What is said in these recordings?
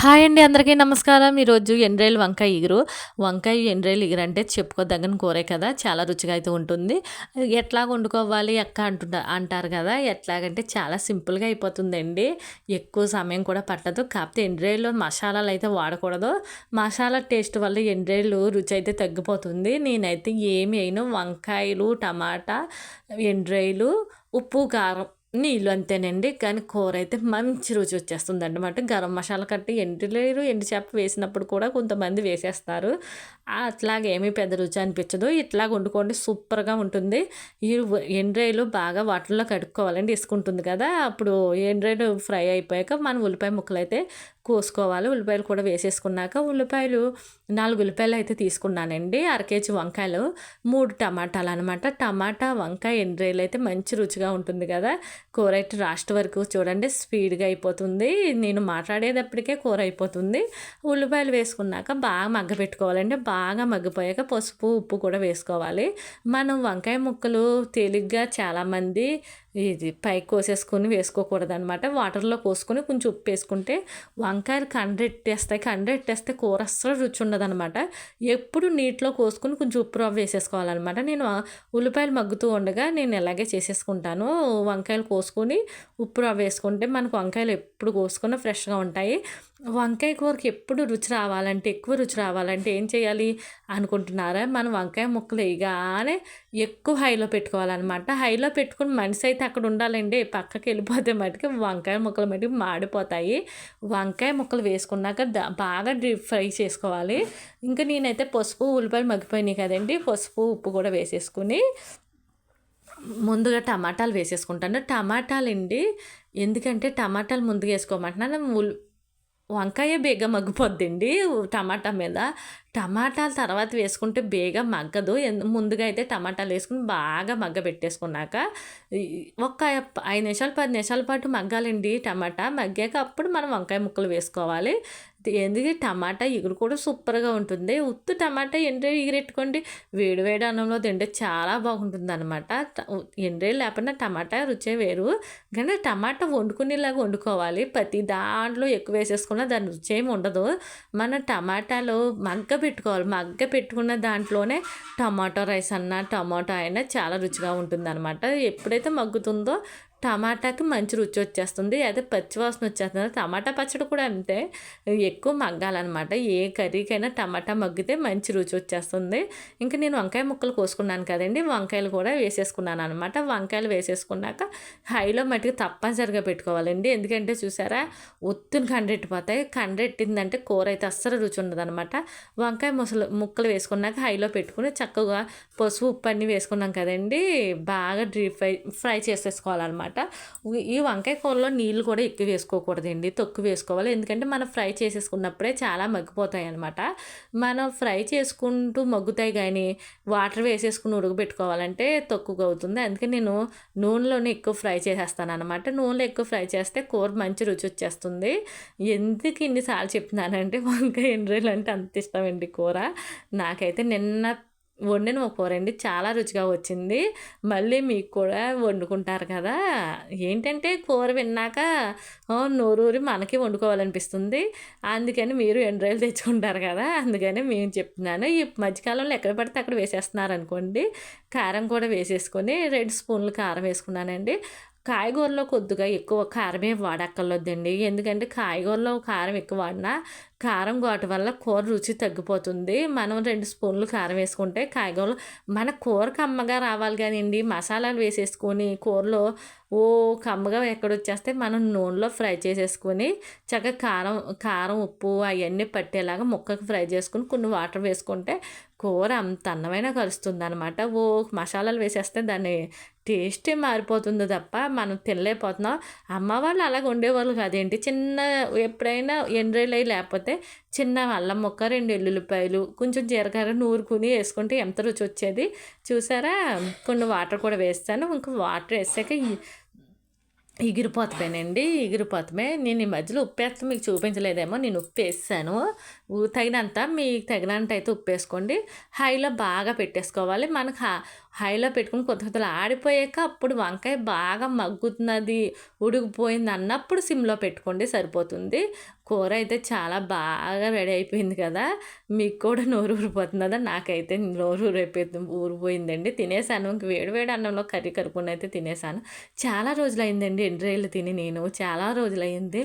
Hi అండి. అందరికీ నమస్కారం. ఈరోజు ఎండ్రాయిల్ వంకాయ ఇగురు. వంకాయ ఎండ్రాయిల్ ఇగురు అంటే చెప్పుకోదగ్గని కూరే కదా! చాలా రుచిగా అయితే ఉంటుంది. ఎట్లాగ వండుకోవాలి అక్క అంటారు కదా! ఎట్లాగంటే చాలా సింపుల్‌గా అయిపోతుందండి. ఎక్కువ సమయం కూడా పట్టదు. కాకపోతే ఎండ్రాయిల్‌లో మసాలాలు అయితే వాడకూడదు. మసాలా టేస్ట్ వల్ల ఎండ్రాయిల్ రుచి అయితే తగ్గిపోతుంది. నేనైతే ఏమి ఎయను. వంకాయలు, టమాటా, ఎండ్రాయిలు, ఉప్పు, కారం, నీళ్ళు అంతేనండి. కానీ కూరైతే మంచి రుచి వచ్చేస్తుందన్నమాట. గరం మసాలా కట్టి ఎండులేరు, ఎండు చేప వేసినప్పుడు కూడా కొంతమంది వేసేస్తారు. అట్లాగా ఏమీ పెద్ద రుచి అనిపించదు. ఇట్లాగ వండుకోండి సూపర్‌గా ఉంటుంది. ఈ ఎండ్రాయిలు బాగా వాటర్‌లో కడుక్కోవాలండి. ఇసుకుంటుంది కదా! అప్పుడు ఎండ్రాయిలు ఫ్రై అయిపోయాక మనం ఉల్లిపాయ ముక్కలైతే కోసుకోవాలి. ఉల్లిపాయలు కూడా వేసేసుకున్నాక 4 ఉల్లిపాయలు అయితే తీసుకున్నానండి. అర కేజీ వంకాయలు, 3 టమాటాలనమాట. టమాటా, వంకాయ, ఎండ్రాయిలు అయితే మంచి రుచిగా ఉంటుంది కదా! కూర అయితే లాస్ట్ వరకు చూడండి స్పీడ్‌గా అయిపోతుంది. నేను మాట్లాడేటప్పటికే కూర అయిపోతుంది. ఉల్లిపాయలు వేసుకున్నాక బాగా మగ్గపెట్టుకోవాలండి. బాగా మగ్గిపోయాక పసుపు, ఉప్పు కూడా వేసుకోవాలి. మనం వంకాయ ముక్కలు తేలిగ్గా చాలామంది ఇది పైకి కోసేసుకొని వేసుకోకూడదనమాట. వాటర్‌లో కోసుకొని కొంచెం ఉప్పు వేసుకుంటే వంకాయలు కండ్రెట్టేస్తాయి. కండ్రెట్టేస్తే కూర అస్సలు రుచి ఉండదనమాట. ఎప్పుడు నీటిలో కోసుకొని కొంచెం ఉప్పు రవ్వ వేసేసుకోవాలనమాట. నేను ఉల్లిపాయలు మగ్గుతూ ఉండగా నేను ఇలాగే చేసేసుకుంటాను. వంకాయలు కోసుకొని ఉప్పు రవ్వ వేసుకుంటే మనకు వంకాయలు ఎప్పుడు కోసుకున్నా ఫ్రెష్‌గా ఉంటాయి. వంకాయ కూరకి ఎప్పుడు రుచి రావాలంటే, ఎక్కువ రుచి రావాలంటే ఏం చేయాలి అనుకుంటున్నారా? మనం వంకాయ ముక్కలు వేయగానే ఎక్కువ హైలో పెట్టుకోవాలనమాట. హైలో పెట్టుకొని మనిషి అయితే అక్కడ ఉండాలండి. పక్కకి వెళ్ళిపోతే మటుకు వంకాయ ముక్కలు మటుకు మాడిపోతాయి. వంకాయ ముక్కలు వేసుకున్నాక బాగా డీప్ ఫ్రై చేసుకోవాలి. ఇంకా నేనైతే పసుపు, ఉల్లిపాయలు మగ్గిపోయినాయి కదండీ! పసుపు, ఉప్పు కూడా వేసేసుకొని ముందుగా టమాటాలు వేసేసుకుంటాను. టమాటాలండి ఎందుకంటే టమాటాలు ముందుగా వేసుకోమంటున్నాను. వంకాయ బేగా మగ్గిపోద్దండి టమాటా మీద. టమాటాలు తర్వాత వేసుకుంటే బేగా మగ్గదు. ముందుగా అయితే టమాటాలు వేసుకొని బాగా మగ్గబెట్టేసుకున్నాక ఈ ఒక్క 5 నిమిషాలు, 10 నిమిషాల పాటు మగ్గాలండి టమాటా. మగ్గాక అప్పుడు మనం వంకాయ ముక్కలు వేసుకోవాలి. ఎందుకు టమాటా ఇగురు కూడా సూపర్‌గా ఉంటుంది. ఉత్తి టమాటా ఎండ్రాయి ఎగిరెట్టుకోండి వేడి వేడి అన్నంలో తింటే చాలా బాగుంటుందనమాట. ఎండ్రాయి లేకపోయినా టమాటా రుచే వేరు. కానీ టమాటా వండుకునేలాగా వండుకోవాలి. ప్రతి దాంట్లో ఎక్కువ వేసేసుకున్న దాని రుచి ఏమి ఉండదు. మన టమాటాలో మగ్గపెట్టుకోవాలి. మగ్గపెట్టుకున్న దాంట్లోనే టమాటో రైస్ అన్నా, టమాటో అయినా చాలా రుచిగా ఉంటుందనమాట. ఎప్పుడైతే మగ్గుతుందో టమాటాకి మంచి రుచి వచ్చేస్తుంది. అదే పచ్చివాసన వచ్చేస్తుంది. టమాటా పచ్చడి కూడా అంతే. ఎక్కువ మగ్గాలనమాట. ఏ కర్రీకైనా టమాటా మగ్గితే మంచి రుచి వచ్చేస్తుంది. ఇంకా నేను వంకాయ ముక్కలు కోసుకున్నాను కదండీ! వంకాయలు కూడా వేసేసుకున్నాను అనమాట. వంకాయలు వేసేసుకున్నాక హైలో మట్టుకు తప్పనిసరిగా పెట్టుకోవాలండి. ఎందుకంటే చూసారా ఒత్తుని కండెట్టిపోతాయి. కండెట్టిందంటే కూర అయితే అస్సలు రుచి ఉండదనమాట. వంకాయ ముక్కలు వేసుకున్నాక హైలో పెట్టుకుని చక్కగా పసుపు, ఉప్పు అన్నీ వేసుకున్నాం కదండీ! బాగా డీప్ ఫ్రై చేసేసుకోవాలనమాట. ఈ వంకాయ కూరలో నీళ్ళు కూడా ఎక్కువ వేసుకోకూడదండి. తక్కువ వేసుకోవాలి. ఎందుకంటే మనం ఫ్రై చేసేసుకున్నప్పుడే చాలా మగ్గిపోతాయి అనమాట. మనం ఫ్రై చేసుకుంటూ మగ్గుతాయి కానీ వాటర్ వేసేసుకుని ఉడకబెట్టుకోవాలంటే తక్కువగా అవుతుంది. అందుకే నేను నూనెలోనే ఎక్కువ ఫ్రై చేసేస్తాననమాట. నూనెలో ఎక్కువ ఫ్రై చేస్తే కూర మంచి రుచి వచ్చేస్తుంది. ఎందుకు ఇన్నిసార్లు చెప్తున్నానంటే వంకాయ ఎండ్రాయిలు అంటే అంత ఇష్టమండి కూర. నాకైతే నిన్న వండిన ఒక కూరండి చాలా రుచిగా వచ్చింది. మళ్ళీ మీకు కూడా వండుకుంటారు కదా! ఏంటంటే కూర విన్నాక నోరూరి మనకి వండుకోవాలనిపిస్తుంది. అందుకని మీరు ఎండ్రాయిలు తెచ్చుకుంటారు కదా! అందుకని మేము చెప్తున్నాను. ఈ మధ్యకాలంలో ఎక్కడ పడితే అక్కడ వేసేస్తున్నారనుకోండి. కారం కూడా వేసేసుకొని 2 స్పూన్లు కారం వేసుకున్నానండి. కాయగూరలో కొద్దిగా ఎక్కువ కారమే వాడక్కర్లేదండి. ఎందుకంటే కాయగూరలో కారం ఎక్కువ వాడినా కారం ఘాటు వల్ల కూర రుచి తగ్గిపోతుంది. మనం 2 స్పూన్లు కారం వేసుకుంటే కాయగూరలు మన కూర కమ్మగా రావాలి కానియండి మసాలాలు వేసేసుకొని కూరలో కమ్మగా ఎక్కడొచ్చేస్తే మనం నూనెలో ఫ్రై చేసేసుకొని చక్కగా కారం, ఉప్పు అవన్నీ పట్టేలాగా ముక్కకి ఫ్రై చేసుకొని కొన్ని వాటర్ వేసుకుంటే కూర అంత అందమైన కలుస్తుందనమాట. మసాలాలు వేసేస్తే దాన్ని టేస్టే మారిపోతుంది తప్ప మనం తినలేకపోతున్నాం. అమ్మ వాళ్ళు అలాగ వండేవాళ్ళు కాదేంటి ఎప్పుడైనా ఎండ్రాయిలు అయి లేకపోతే చిన్న అల్లం ముక్క, 2 ఎల్లుల్లిపాయలు, కొంచెం జీలకర్ర నూరుకుని వేసుకుంటే ఎంత రుచి వచ్చేది చూసారా? కొన్ని వాటర్ కూడా వేస్తాను. ఇంకా వాటర్ వేసాక ఎగిరిపోతమేనండి. ఎగిరిపోతమే. నేను ఈ మధ్యలో ఉప్పేస్తే మీకు చూపించలేదేమో నేను ఉప్పేసాను. తగినంత మీకు తగినంత అయితే ఉప్పు వేసుకోండి. హైలో బాగా పెట్టేసుకోవాలి. మనకు హైలో పెట్టుకుని కొద్దిగా ఆడిపోయాక అప్పుడు వంకాయ బాగా మగ్గుతున్నది, ఉడికిపోయింది అన్నప్పుడు సిమ్‌లో పెట్టుకోండి సరిపోతుంది. కూర అయితే చాలా బాగా రెడీ అయిపోయింది కదా! మీకు కూడా నోరు ఊరిపోతుంది కదా! నాకైతే నోరు ఊరిపోయిందండి. తినేసాను. ఇంక వేడి వేడి అన్నంలో కర్రీ కలుపుకొని అయితే తినేసాను. చాలా రోజులయిందండి ఎండ్రాయిలు తిని నేను. చాలా రోజులయింది.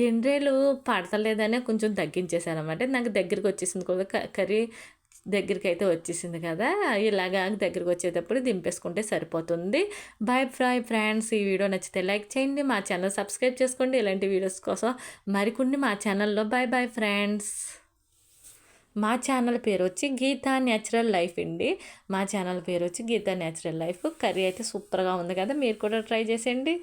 ఎండ్రాయిలు పడతలేదనే కొంచెం తగ్గించేసాననమాట. నాకు దగ్గరికొచ్చేసింది కూడా కర్రీ దగ్గరికైతే వచ్చేసింది కదా! ఇలాగా దగ్గరికి వచ్చేటప్పుడు దింపేసుకుంటే సరిపోతుంది. Bye friends. ఈ వీడియో నచ్చితే లైక్ చేయండి. మా ఛానల్ సబ్స్క్రైబ్ చేసుకోండి. ఇలాంటి వీడియోస్ కోసం మరికొన్ని మా ఛానల్‌లో బాయ్ ఫ్రెండ్స్. మా ఛానల్ పేరు వచ్చి గీతా న్యాచురల్ లైఫ్ అండి. మా ఛానల్ పేరు వచ్చి గీతా న్యాచురల్ లైఫ్. కర్రీ అయితే సూపర్‌గా ఉంది కదా! మీరు కూడా ట్రై చేసేయండి.